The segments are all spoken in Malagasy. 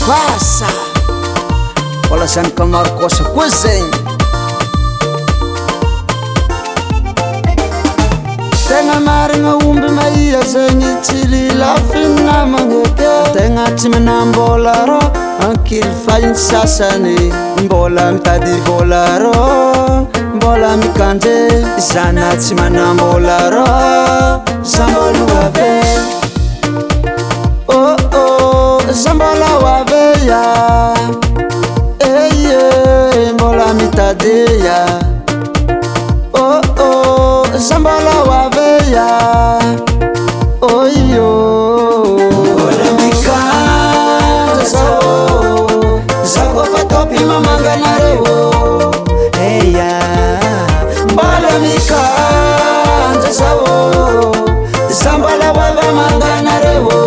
koasa mbola zany kamaro kosa koa zegny tegna marigna omby maia zegny tsy lilafina magneky tegna tsy manambola rô ankily fahiny sasany mbola mitady vola rô mbola mikandre zana tsy manambola rô zambolo ave oh oh zambolo ave ya eye mbola mitady ya oh oh zambolo ave ya oh yo mbola mikandre sao zako fatopi mamanganareo eya mbola mikandre sao zambolo ave manganareo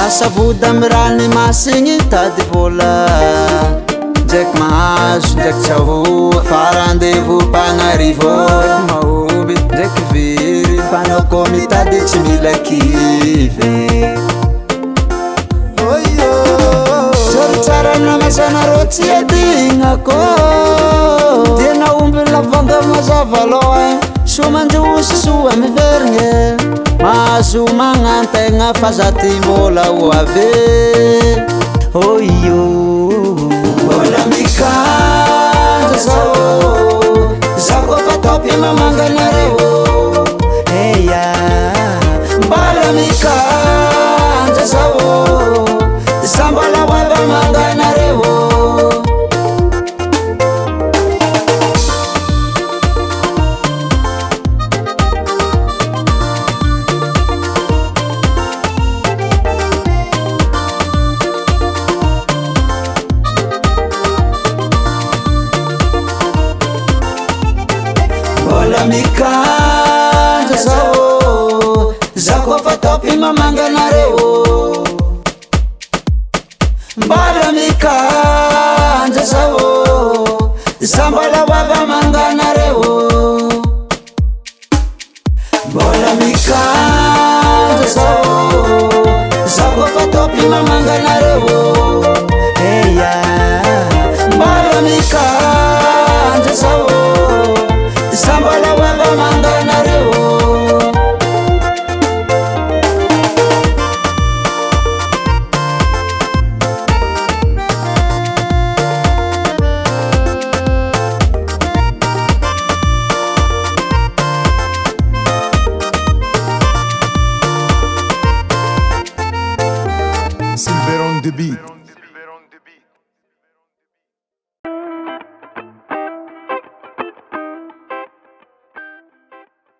savoda mirany masigny tady vola ndraiky mahazo ndraiky tsy ahoa farandevo mpagnarivo mahomby ndraiky very fanao koa mitady tsy mila kivy tsara namasana tsy adignako tena omby lavanga mazava loa somanjosy soa miverigny mahazo magnantegna fa zaty mbola ho ave oh yo mbola mikandre sao zako fa topy mamanganareo eya mbola mikandre sao za mbola hoava manganareo mbola mikandre sao zako fa topy mamanganareo mbola mikandre sao za mbola hoava manganareo mbola mikandre sao zako fa topy mamanganareo eya mbola mikandre sao zambolo ave manganareo Silver on the beat.